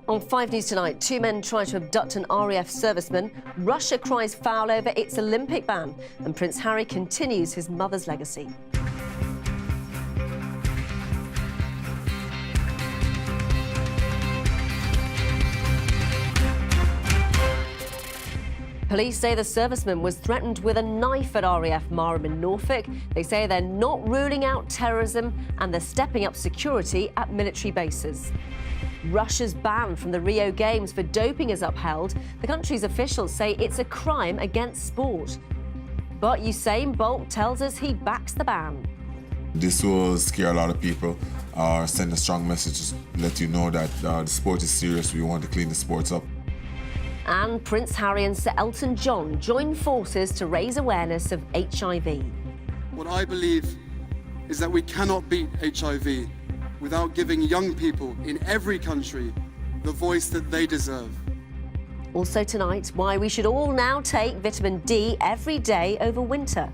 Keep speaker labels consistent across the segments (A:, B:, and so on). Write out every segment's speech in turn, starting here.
A: On 5 News Tonight, 2 men try to abduct an RAF serviceman. Russia cries foul over its Olympic ban. And Prince Harry continues his mother's legacy. Police say the serviceman was threatened with a knife at RAF Marham in Norfolk. They say they're not ruling out terrorism and they're stepping up security at military bases. Russia's ban from the Rio Games for doping is upheld. The country's officials say it's a crime against sport. But Usain Bolt tells us he backs the ban.
B: This will scare a lot of people or send a strong message to let you know that the sport is serious. We want to clean the sports up.
A: And Prince Harry and Sir Elton John join forces to raise awareness of HIV.
C: What I believe is that we cannot beat HIV without giving young people in every country the voice that they deserve.
A: Also tonight, why we should all now take vitamin D every day over winter.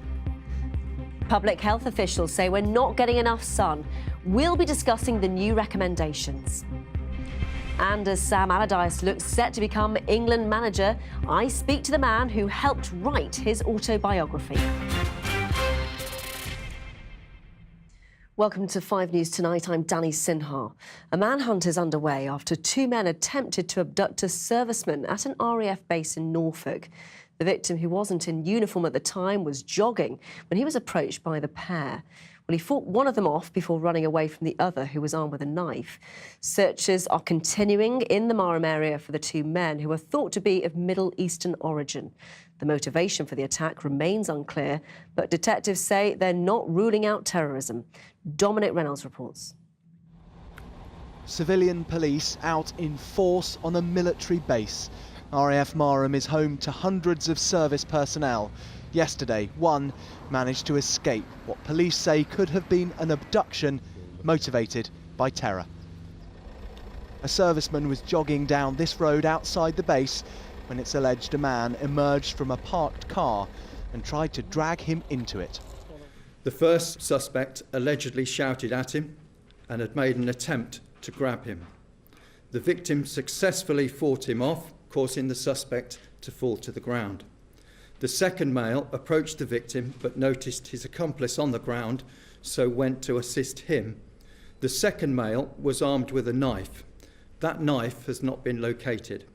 A: Public health officials say we're not getting enough sun. We'll be discussing the new recommendations. And as Sam Allardyce looks set to become England manager, I speak to the man who helped write his autobiography. Welcome to 5 News Tonight. I'm Danny Sinha. A manhunt is underway after 2 men attempted to abduct a serviceman at an RAF base in Norfolk. The victim, who wasn't in uniform at the time, was jogging when he was approached by the pair. Well, he fought one of them off before running away from the other, who was armed with a knife. Searches are continuing in the Marham area for the 2 men, who are thought to be of Middle Eastern origin. The motivation for the attack remains unclear, but detectives say they're not ruling out terrorism. Dominic Reynolds reports.
D: Civilian police out in force on a military base. RAF Marham is home to hundreds of service personnel. Yesterday, one managed to escape what police say could have been an abduction motivated by terror. A serviceman was jogging down this road outside the base when it's alleged a man emerged from a parked car and tried to drag him into it.
E: The first suspect allegedly shouted at him and had made an attempt to grab him. The victim successfully fought him off, causing the suspect to fall to the ground. The second male approached the victim but noticed his accomplice on the ground, so went to assist him. The second male was armed with a knife. That knife has not been located.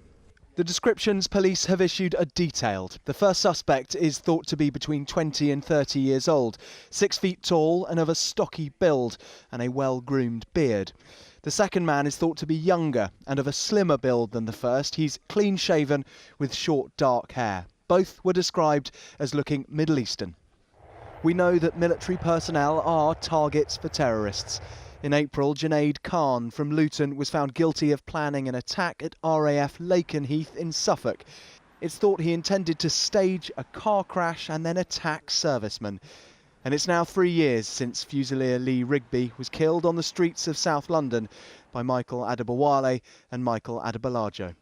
D: The descriptions police have issued are detailed. The first suspect is thought to be between 20 and 30 years old, 6 feet tall and of a stocky build and a well-groomed beard. The second man is thought to be younger and of a slimmer build than the first. He's clean-shaven with short dark hair. Both were described as looking Middle Eastern. We know that military personnel are targets for terrorists. In April, Junaid Khan from Luton was found guilty of planning an attack at RAF Lakenheath in Suffolk. It's thought he intended to stage a car crash and then attack servicemen. And it's now 3 years since Fusilier Lee Rigby was killed on the streets of South London by Michael Adebowale and Michael Adebolajo.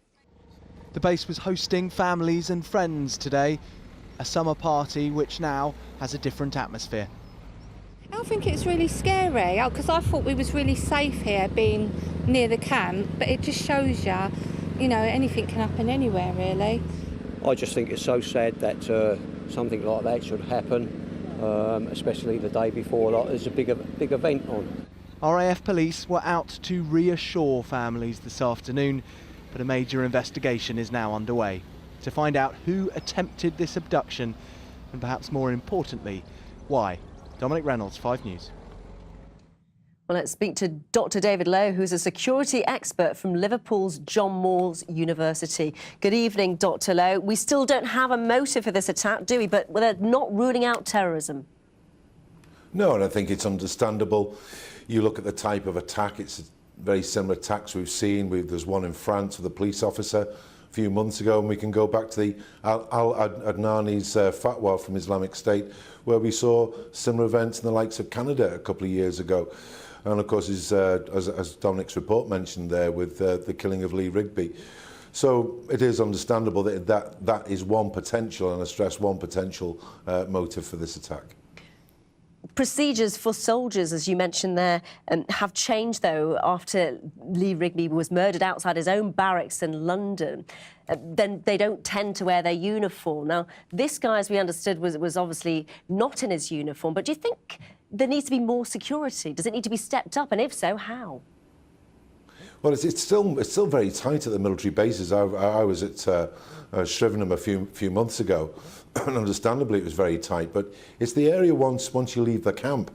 D: The base was hosting families and friends today, a summer party which now has a different atmosphere.
F: I think it's really scary because I thought we was really safe here being near the camp, but it just shows you know, anything can happen anywhere really.
G: I just think it's so sad that something like that should happen, especially the day before there's a big event on.
D: RAF police were out to reassure families this afternoon, but a major investigation is now underway to find out who attempted this abduction and perhaps more importantly, why. Dominic Reynolds, 5 News.
A: Well, let's speak to Dr. David Lough, who's a security expert from Liverpool's John Moores University. Good evening, Dr. Lough. We still don't have a motive for this attack, do we? But they're not ruling out terrorism.
H: No, and I think it's understandable. You look at the type of attack, it's very similar attacks we've seen. There's one in France with a police officer a few months ago, and we can go back to the Al-Adnani's fatwa from Islamic State, where we saw similar events in the likes of Canada a couple of years ago. And of course, as Dominic's report mentioned there, with the killing of Lee Rigby. So it is understandable that is one potential, and I stress one potential motive for this attack.
A: Procedures for soldiers, as you mentioned there, have changed, though, after Lee Rigby was murdered outside his own barracks in London. Then they don't tend to wear their uniform. Now, this guy, as we understood, was obviously not in his uniform. But do you think there needs to be more security? Does it need to be stepped up? And if so, how?
H: Well, it's still very tight at the military bases. I was at Shrivenham a few months ago, and understandably it was very tight. But it's the area once you leave the camp,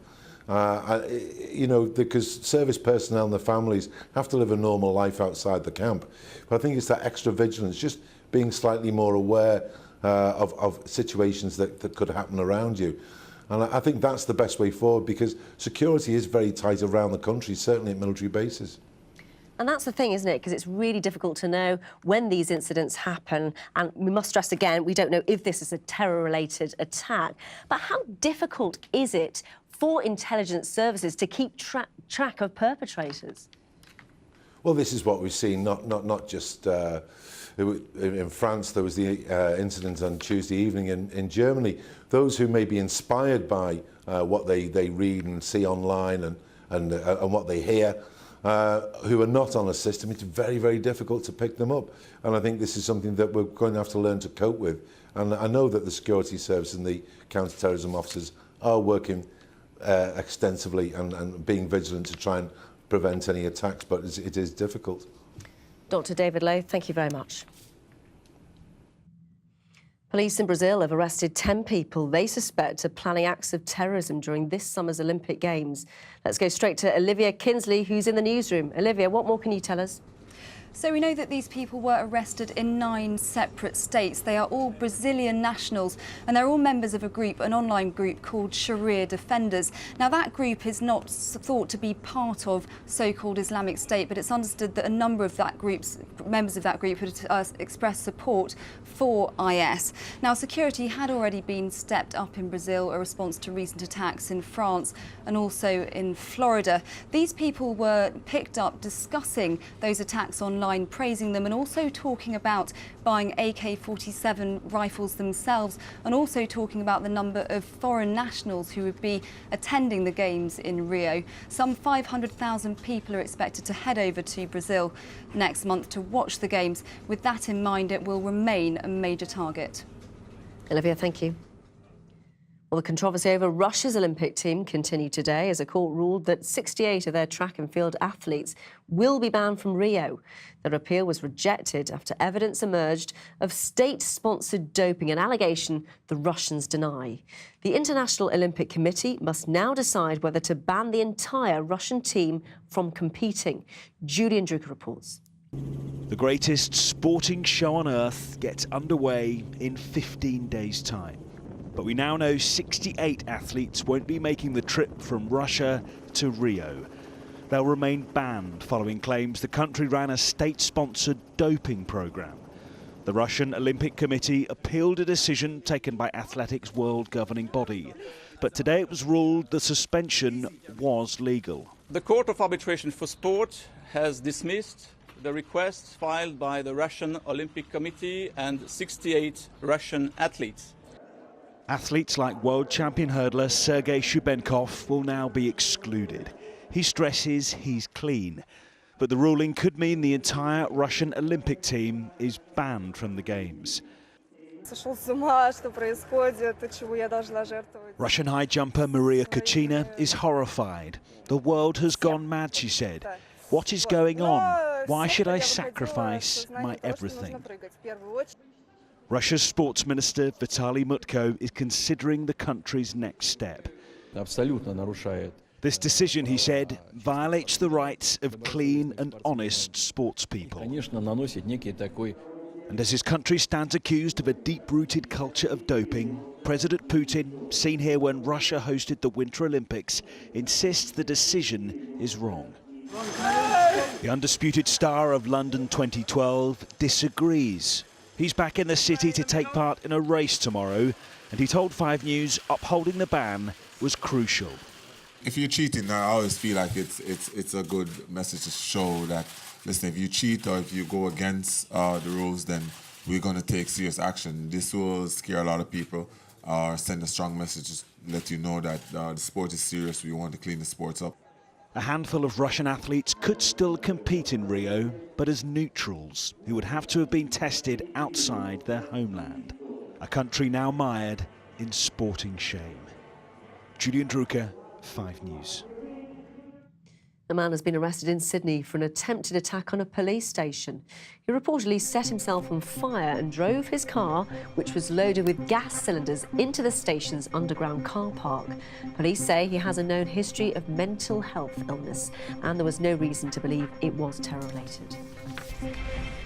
H: you know, because service personnel and their families have to live a normal life outside the camp. But I think it's that extra vigilance, just being slightly more aware of situations that could happen around you. And I think that's the best way forward, because security is very tight around the country, certainly at military bases.
A: And that's the thing, isn't it? Because it's really difficult to know when these incidents happen. And we must stress again, we don't know if this is a terror-related attack. But how difficult is it for intelligence services to keep track of perpetrators?
H: Well, this is what we've seen, not just in France. There was the incident on Tuesday evening in Germany. Those who may be inspired by what they read and see online and what they hear, who are not on a system, it's very, very difficult to pick them up. And I think this is something that we're going to have to learn to cope with. And I know that the security service and the counter-terrorism officers are working extensively and being vigilant to try and prevent any attacks, but it is difficult.
A: Dr. David Lough, thank you very much. Police in Brazil have arrested 10 people they suspect of planning acts of terrorism during this summer's Olympic Games. Let's go straight to Olivia Kinsley, who's in the newsroom. Olivia, what more can you tell us?
I: So we know that these people were arrested in 9 separate states. They are all Brazilian nationals, and they're all members of a group, an online group called Sharia Defenders. Now, that group is not thought to be part of so-called Islamic State, but it's understood that a number of members of that group had expressed support for IS. Now, security had already been stepped up in Brazil, a response to recent attacks in France and also in Florida. These people were picked up discussing those attacks online, praising them, and also talking about buying AK-47 rifles themselves, and also talking about the number of foreign nationals who would be attending the Games in Rio. Some 500,000 people are expected to head over to Brazil next month to watch the Games. With that in mind, it will remain a major target.
A: Olivia, thank you. Well, the controversy over Russia's Olympic team continued today as a court ruled that 68 of their track and field athletes will be banned from Rio. Their appeal was rejected after evidence emerged of state-sponsored doping, an allegation the Russians deny. The International Olympic Committee must now decide whether to ban the entire Russian team from competing. Julian Drucker reports.
J: The greatest sporting show on earth gets underway in 15 days' time. But we now know 68 athletes won't be making the trip from Russia to Rio. They'll remain banned following claims the country ran a state-sponsored doping program. The Russian Olympic Committee appealed a decision taken by athletics' world governing body. But today it was ruled the suspension was legal.
K: The Court of Arbitration for Sport has dismissed the request filed by the Russian Olympic Committee and 68 Russian athletes.
J: Athletes like world champion hurdler Sergei Shubenkov will now be excluded. He stresses he's clean, but the ruling could mean the entire Russian Olympic team is banned from the Games. Russian high jumper Maria Kuchina is horrified. The world has gone mad, she said. What is going on? Why should I sacrifice my everything? Russia's sports minister Vitaly Mutko is considering the country's next step. This decision, he said, violates the rights of clean and honest sports people. And as his country stands accused of a deep-rooted culture of doping, President Putin, seen here when Russia hosted the Winter Olympics, insists the decision is wrong. The undisputed star of London 2012 disagrees. He's back in the city to take part in a race tomorrow, and he told 5 News upholding the ban was crucial.
B: If you're cheating, I always feel like it's a good message to show that, listen, if you cheat or if you go against the rules, then we're going to take serious action. This will scare a lot of people. or send a strong message, just let you know that the sport is serious. We want to clean the sports up.
J: A handful of Russian athletes could still compete in Rio, but as neutrals who would have to have been tested outside their homeland. A country now mired in sporting shame. Julian Drucker, 5 News.
A: A man has been arrested in Sydney for an attempted attack on a police station. He reportedly set himself on fire and drove his car, which was loaded with gas cylinders, into the station's underground car park. Police say he has a known history of mental health illness, and there was no reason to believe it was terror-related.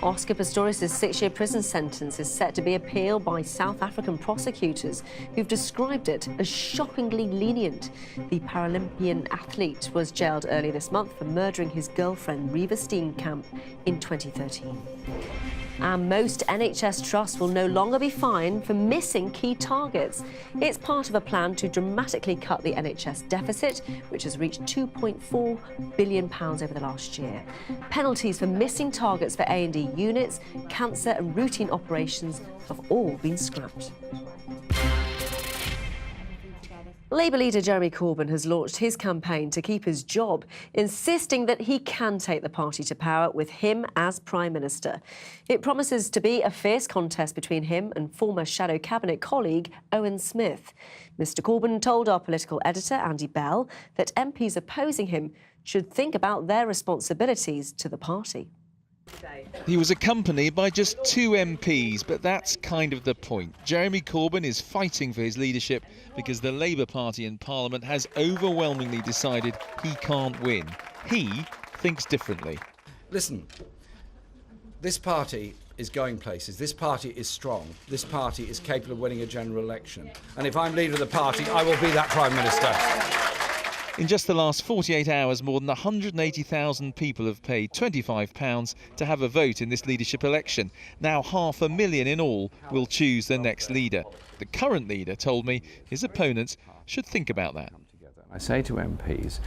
A: Oscar Pistorius' 6-year prison sentence is set to be appealed by South African prosecutors, who've described it as shockingly lenient. The Paralympian athlete was jailed earlier this month for murdering his girlfriend, Reva Steenkamp, in 2013. And most NHS trusts will no longer be fined for missing key targets. It's part of a plan to dramatically cut the NHS deficit, which has reached £2.4 billion over the last year. Penalties for missing targets for A&E units, cancer and routine operations have all been scrapped. Labour leader Jeremy Corbyn has launched his campaign to keep his job, insisting that he can take the party to power with him as Prime Minister. It promises to be a fierce contest between him and former Shadow Cabinet colleague Owen Smith. Mr Corbyn told our political editor Andy Bell that MPs opposing him should think about their responsibilities to the party.
L: He was accompanied by just 2 MPs, but that's kind of the point. Jeremy Corbyn is fighting for his leadership because the Labour Party in Parliament has overwhelmingly decided he can't win. He thinks differently.
M: Listen, this party is going places. This party is strong. This party is capable of winning a general election. And if I'm leader of the party, I will be that Prime Minister.
L: In just the last 48 hours, more than 180,000 people have paid £25 to have a vote in this leadership election. Now 500,000 in all will choose their next leader. The current leader told me his opponents should think about that.
N: I say to MPs,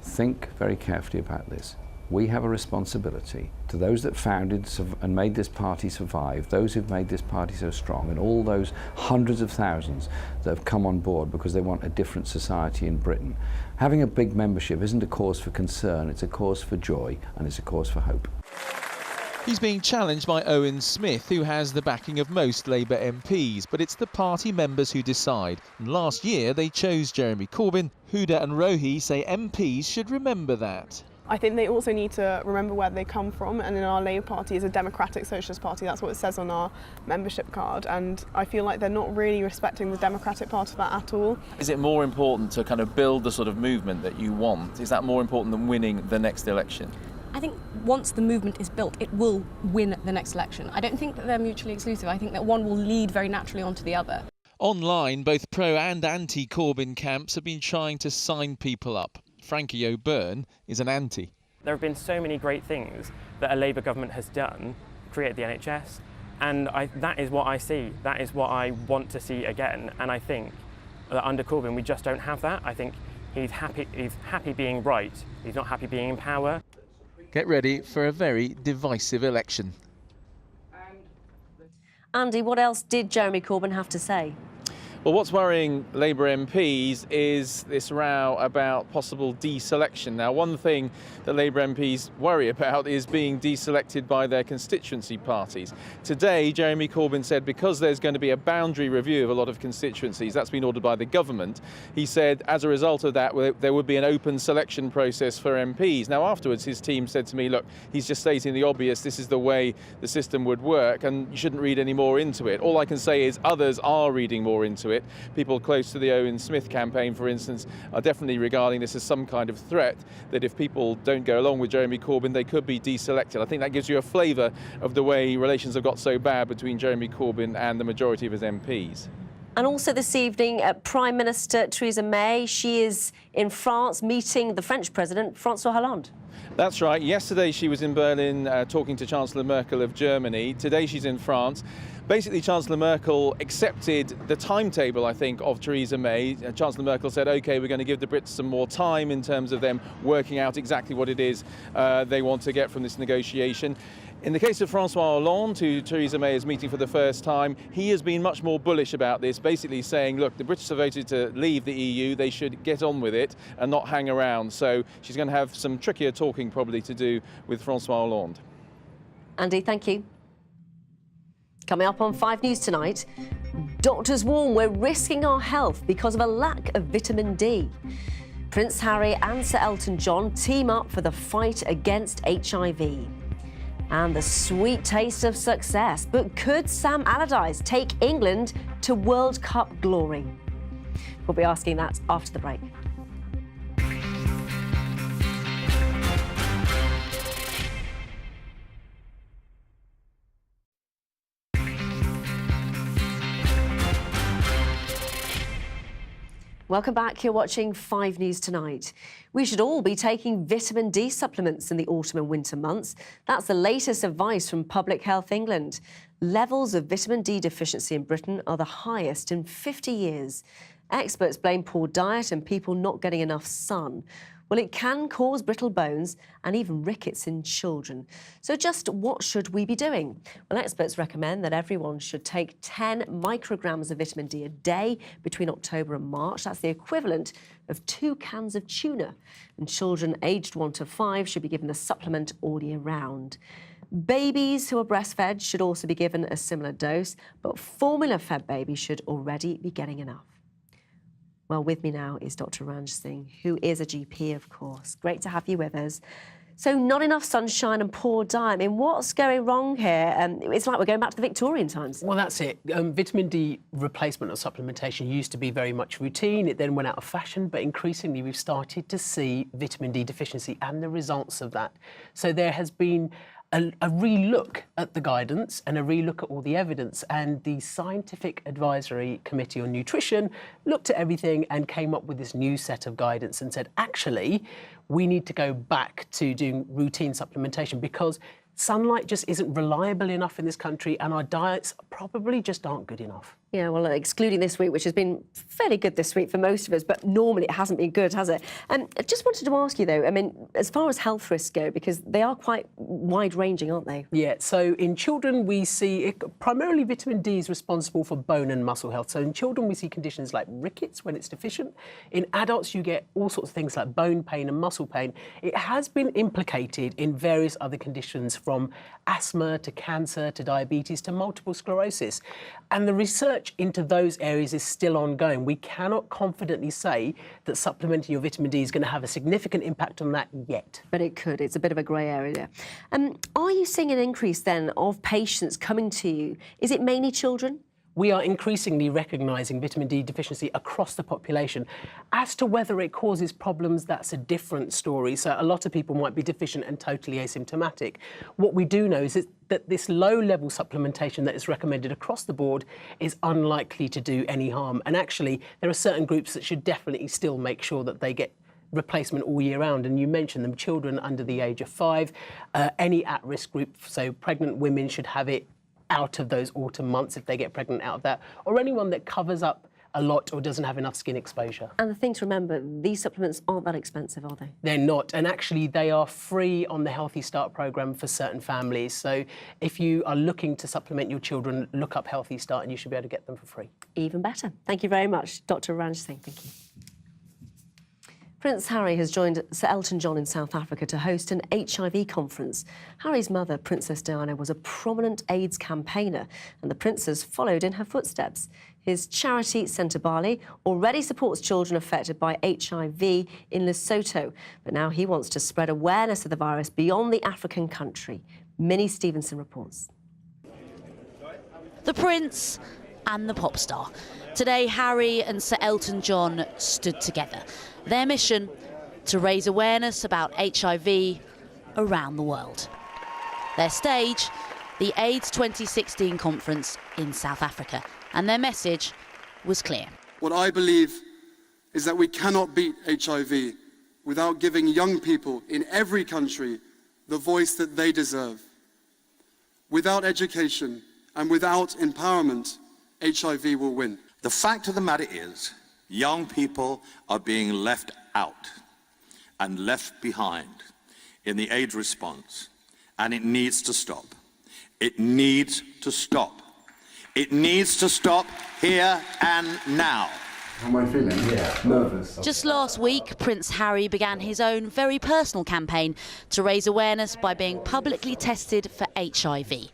N: think very carefully about this. We have a responsibility to those that founded and made this party survive, those who've made this party so strong, and all those hundreds of thousands that have come on board because they want a different society in Britain. Having a big membership isn't a cause for concern, it's a cause for joy and it's a cause for hope.
L: He's being challenged by Owen Smith, who has the backing of most Labour MPs, but it's the party members who decide. And last year they chose Jeremy Corbyn. Huda and Rohi say MPs should remember that.
O: I think they also need to remember where they come from, and in our Labour Party is a democratic socialist party. That's what it says on our membership card, and I feel like they're not really respecting the democratic part of that at all.
P: Is it more important to kind of build the sort of movement that you want? Is that more important than winning the next election?
Q: I think once the movement is built, it will win the next election. I don't think that they're mutually exclusive. I think that one will lead very naturally onto the other.
L: Online, both pro and anti-Corbyn camps have been trying to sign people up. Frankie O'Byrne is an anti.
R: There have been so many great things that a Labour government has done, create the NHS, and that is what I see. That is what I want to see again. And I think that under Corbyn we just don't have that. I think he's happy being right. He's not happy being in power.
L: Get ready for a very divisive election.
A: Andy, what else did Jeremy Corbyn have to say?
P: Well, what's worrying Labour MPs is this row about possible deselection. Now, one thing that Labour MPs worry about is being deselected by their constituency parties. Today, Jeremy Corbyn said because there's going to be a boundary review of a lot of constituencies, that's been ordered by the government, he said as a result of that there would be an open selection process for MPs. Now, afterwards, his team said to me, look, he's just stating the obvious, this is the way the system would work, and you shouldn't read any more into it. All I can say is others are reading more into it. People close to the Owen Smith campaign, for instance, are definitely regarding this as some kind of threat, that if people don't go along with Jeremy Corbyn, they could be deselected. I think that gives you a flavour of the way relations have got so bad between Jeremy Corbyn and the majority of his MPs.
A: And also this evening, Prime Minister Theresa May, she is in France meeting the French President, François Hollande.
P: That's right. Yesterday she was in Berlin talking to Chancellor Merkel of Germany. Today she's in France. Basically, Chancellor Merkel accepted the timetable, I think, of Theresa May. Chancellor Merkel said, OK, we're going to give the Brits some more time in terms of them working out exactly what it is they want to get from this negotiation. In the case of Francois Hollande, who Theresa May is meeting for the first time, he has been much more bullish about this, basically saying, look, the British have voted to leave the EU, they should get on with it and not hang around. So she's going to have some trickier talking probably to do with Francois Hollande.
A: Andy, thank you. Coming up on 5 News tonight, doctors warn we're risking our health because of a lack of vitamin D. Prince Harry and Sir Elton John team up for the fight against HIV. And the sweet taste of success. But could Sam Allardyce take England to World Cup glory? We'll be asking that after the break. Welcome back. You're watching 5 News Tonight. We should all be taking vitamin D supplements in the autumn and winter months. That's the latest advice from Public Health England. Levels of vitamin D deficiency in Britain are the highest in 50 years. Experts blame poor diet and people not getting enough sun. Well, it can cause brittle bones and even rickets in children. So just what should we be doing? Well, experts recommend that everyone should take 10 micrograms of vitamin D a day between October and March. That's the equivalent of 2 cans of tuna. And children aged 1 to 5 should be given the supplement all year round. Babies who are breastfed should also be given a similar dose, but formula-fed babies should already be getting enough. Well, with me now is Dr. Ranj Singh, who is a GP, of course. Great to have you with us. So not enough sunshine and poor diet. I mean, what's going wrong here? It's like we're going back to the Victorian times.
S: Well, that's it. Vitamin D replacement or supplementation used to be very much routine. It then went out of fashion, but increasingly we've started to see vitamin D deficiency and the results of that. So there has been a re-look at the guidance and a re-look at all the evidence, and the Scientific Advisory Committee on Nutrition looked at everything and came up with this new set of guidance and said, actually, we need to go back to doing routine supplementation because sunlight just isn't reliable enough in this country and our diets probably just aren't good enough.
A: Yeah, well, excluding this week, which has been fairly good this week for most of us, but normally it hasn't been good, has it? I just wanted to ask you, though, I mean, as far as health risks go, because they are quite wide-ranging, aren't they?
S: Yeah, so in children we see, primarily vitamin D is responsible for bone and muscle health. So in children we see conditions like rickets when it's deficient. In adults you get all sorts of things like bone pain and muscle pain. It has been implicated in various other conditions from asthma to cancer to diabetes to multiple sclerosis. And the research into those areas is still ongoing. We cannot confidently say that supplementing your vitamin D is going to have a significant impact on that yet.
A: But it could. It's a bit of a grey area. Are you seeing an increase then of patients coming to you? Is it mainly children?
S: We are increasingly recognising vitamin D deficiency across the population. As to whether it causes problems, that's a different story. So a lot of people might be deficient and totally asymptomatic. What we do know is that this low-level supplementation that is recommended across the board is unlikely to do any harm. And actually, there are certain groups that should definitely still make sure that they get replacement all year round, and you mentioned them, children under the age of 5, any at-risk group, so pregnant women should have it out of those autumn months if they get pregnant out of that, or anyone that covers up a lot or doesn't have enough skin exposure.
A: And the thing to remember, these supplements aren't that expensive, are they?
S: They're not, and actually they are free on the Healthy Start programme for certain families. So if you are looking to supplement your children, look up Healthy Start and you should be able to get them for free.
A: Even better. Thank you very much, Dr. Ranj Singh. Thank you. Prince Harry has joined Sir Elton John in South Africa to host an HIV conference. Harry's mother, Princess Diana, was a prominent AIDS campaigner, and the Princess followed in her footsteps. His charity, Centre Bali, already supports children affected by HIV in Lesotho, but now he wants to spread awareness of the virus beyond the African country. Minnie Stevenson reports.
T: The Prince and the pop star. Today, Harry and Sir Elton John stood together. Their mission, to raise awareness about HIV around the world. Their stage, the AIDS 2016 conference in South Africa. And their message was clear.
C: What I believe is that we cannot beat HIV without giving young people in every country the voice that they deserve. Without education And without empowerment, HIV will win.
U: The fact of the matter is, young people are being left out and left behind in the AIDS response, and it needs to stop. It needs to stop. It needs to stop here and now.
V: How am I feeling? Yeah, nervous.
T: Just last week, Prince Harry began his own very personal campaign to raise awareness by being publicly tested for HIV.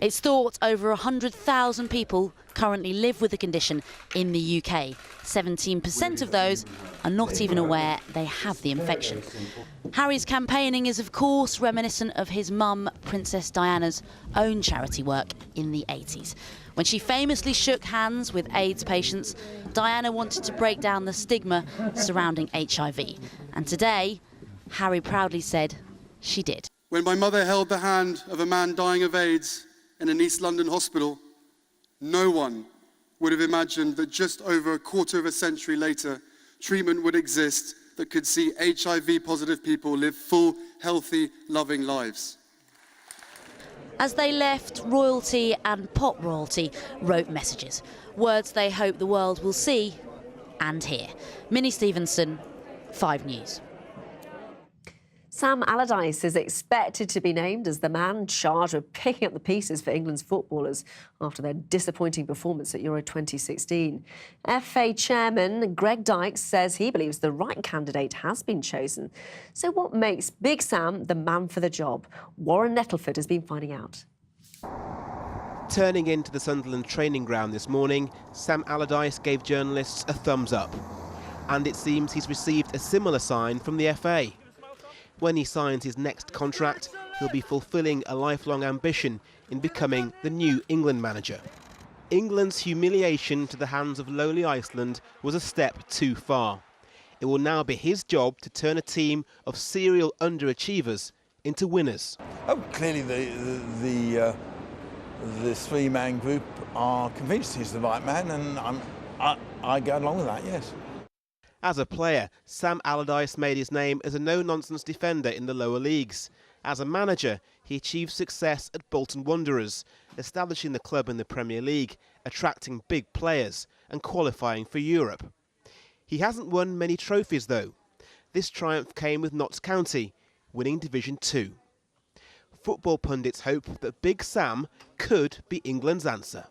T: It's thought over 100,000 people currently live with the condition in the UK. 17% of those are not even aware they have the infection. Harry's campaigning is, of course, reminiscent of his mum, Princess Diana's own charity work in the 80s. When she famously shook hands with AIDS patients, Diana wanted to break down the stigma surrounding HIV. And today, Harry proudly said she did.
C: When my mother held the hand of a man dying of AIDS in an East London hospital, no one would have imagined that just over a quarter of a century later, treatment would exist that could see HIV-positive people live full, healthy, loving lives.
T: As they left, royalty and pop royalty wrote messages, words they hope the world will see and hear. Minnie Stevenson, 5 News.
A: Sam Allardyce is expected to be named as the man charged with picking up the pieces for England's footballers after their disappointing performance at Euro 2016. FA chairman Greg Dykes says he believes the right candidate has been chosen. So what makes Big Sam the man for the job? Warren Nettleford has been finding out.
W: Turning into the Sunderland training ground this morning, Sam Allardyce gave journalists a thumbs up. And it seems he's received a similar sign from the FA. When he signs his next contract, he'll be fulfilling a lifelong ambition in becoming the new England manager. England's humiliation to the hands of lowly Iceland was a step too far. It will now be his job to turn a team of serial underachievers into winners.
X: Oh, clearly the three-man group are convinced he's the right man, and I go along with that, yes.
W: As a player, Sam Allardyce made his name as a no-nonsense defender in the lower leagues. As a manager, he achieved success at Bolton Wanderers, establishing the club in the Premier League, attracting big players and qualifying for Europe. He hasn't won many trophies, though. This triumph came with Notts County, winning Division 2. Football pundits hope that Big Sam could be England's answer.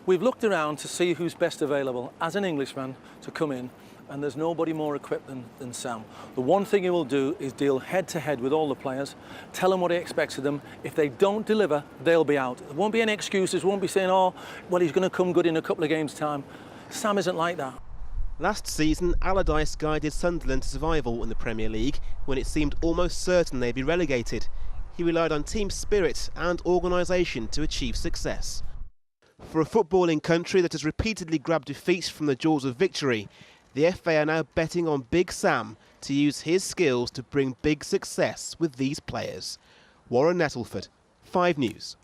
Y: We've looked around to see who's best available as an Englishman to come in, and there's nobody more equipped than Sam. The one thing he will do is deal head-to-head with all the players, tell them what he expects of them. If they don't deliver, they'll be out. There won't be any excuses, won't be saying, oh, well, he's going to come good in a couple of games' time. Sam isn't like that.
W: Last season, Allardyce guided Sunderland to survival in the Premier League when it seemed almost certain they'd be relegated. He relied on team spirit and organisation to achieve success. For a footballing country that has repeatedly grabbed defeat from the jaws of victory, the FA are now betting on Big Sam to use his skills to bring big success with these players. Warren Nettleford, 5 News.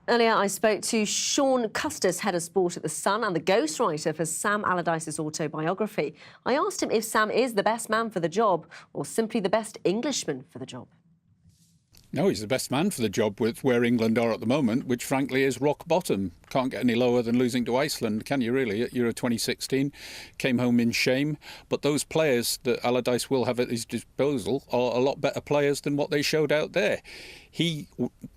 A: Earlier, I spoke to Sean Custis, head of sport at The Sun and the ghostwriter for Sam Allardyce's autobiography. I asked him if Sam is the best man for the job or simply the best Englishman for the job.
Z: No, he's the best man for the job with where England are at the moment, which frankly is rock bottom. Can't get any lower than losing to Iceland, can you really, at Euro 2016? Came home in shame. But those players that Allardyce will have at his disposal are a lot better players than what they showed out there. He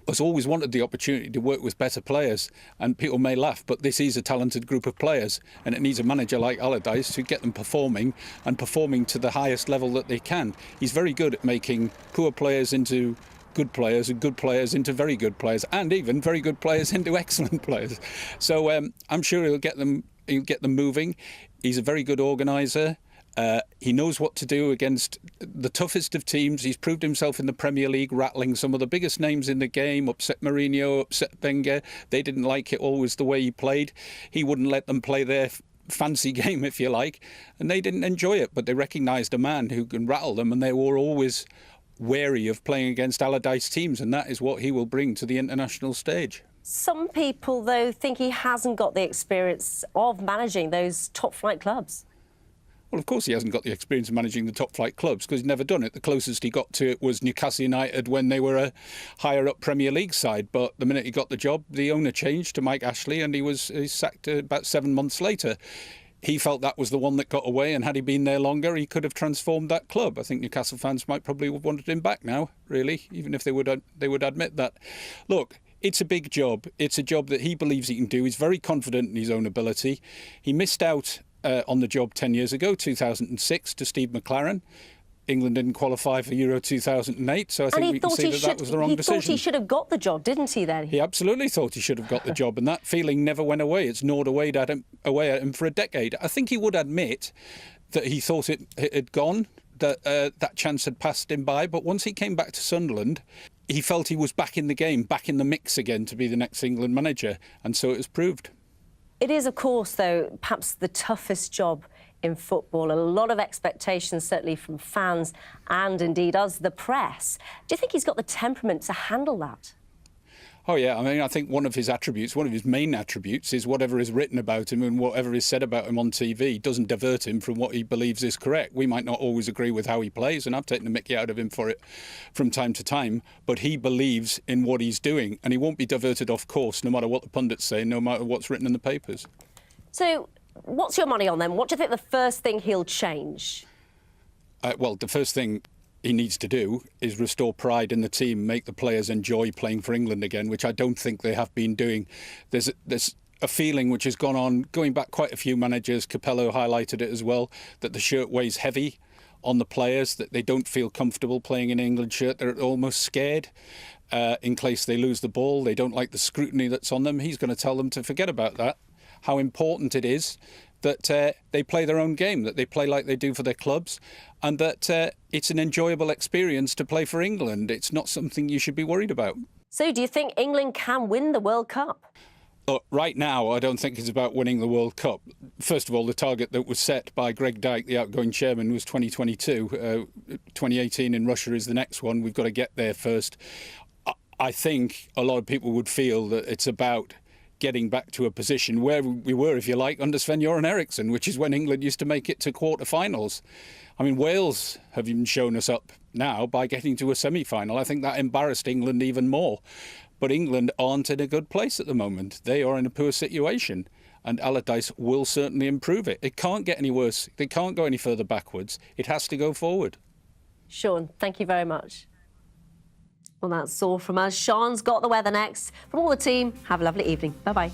Z: has always wanted the opportunity to work with better players, and people may laugh, but this is a talented group of players, and it needs a manager like Allardyce to get them performing and performing to the highest level that they can. He's very good at making poor players into good players and good players into very good players, and even very good players into excellent players. So I'm sure he'll get them moving. He's a very good organiser. He knows what to do against the toughest of teams. He's proved himself in the Premier League, rattling some of the biggest names in the game, upset Mourinho, upset Wenger. They didn't like it always the way he played. He wouldn't let them play their fancy game, if you like, and they didn't enjoy it, but they recognised a man who can rattle them, and they were always wary of playing against Allardyce teams, and that is what he will bring to the international stage.
A: Some people, though, think he hasn't got the experience of managing those top-flight clubs.
Z: Well, of course he hasn't got the experience of managing the top-flight clubs because he's never done it. The closest he got to it was Newcastle United when they were a higher-up Premier League side. But the minute he got the job, the owner changed to Mike Ashley and he was sacked about 7 months later. He felt that was the one that got away, and had he been there longer, he could have transformed that club. I think Newcastle fans might probably have wanted him back now, really, even if they would admit that. Look, it's a big job. It's a job that he believes he can do. He's very confident in his own ability. He missed out on the job 10 years ago, 2006, to Steve McLaren. England didn't qualify for Euro 2008, so I think we can see that was the wrong decision.
A: He thought he should have got the job, didn't he, then?
Z: He absolutely thought he should have got the job, and that feeling never went away. It's gnawed away at him for a decade. I think he would admit that he thought it had gone, that that chance had passed him by, but once he came back to Sunderland, he felt he was back in the game, back in the mix again to be the next England manager, and so it was proved.
A: It is, of course, though, perhaps the toughest job in football. A lot of expectations, certainly from fans and indeed us, the press. Do you think he's got the temperament to handle that?
Z: Oh, yeah. I mean, I think one of his attributes, one of his main attributes, is whatever is written about him and whatever is said about him on TV doesn't divert him from what he believes is correct. We might not always agree with how he plays, and I've taken the mickey out of him for it from time to time, but he believes in what he's doing, and he won't be diverted off course no matter what the pundits say, no matter what's written in the papers.
A: So, what's your money on then? What do you think the first thing he'll change?
Z: Well, the first thing he needs to do is restore pride in the team, make the players enjoy playing for England again, which I don't think they have been doing. There's a feeling which has gone on, going back quite a few managers, Capello highlighted it as well, that the shirt weighs heavy on the players, that they don't feel comfortable playing in an England shirt. They're almost scared in case they lose the ball. They don't like the scrutiny that's on them. He's going to tell them to forget about that, how important it is that they play their own game, that they play like they do for their clubs, and that it's an enjoyable experience to play for England. It's not something you should be worried about.
A: So do you think England can win the World Cup?
Z: Look, right now, I don't think it's about winning the World Cup. First of all, the target that was set by Greg Dyke, the outgoing chairman, was 2022. 2018 in Russia is the next one. We've got to get there first. I think a lot of people would feel that it's about getting back to a position where we were, if you like, under Sven-Göran Eriksson, which is when England used to make it to quarter-finals. I mean, Wales have even shown us up now by getting to a semi-final. I think that embarrassed England even more. But England aren't in a good place at the moment. They are in a poor situation, and Allardyce will certainly improve it. It can't get any worse. They can't go any further backwards. It has to go forward.
A: Sean, thank you very much. Well, that's all from us. Sean's got the weather next. From all the team, have a lovely evening. Bye-bye.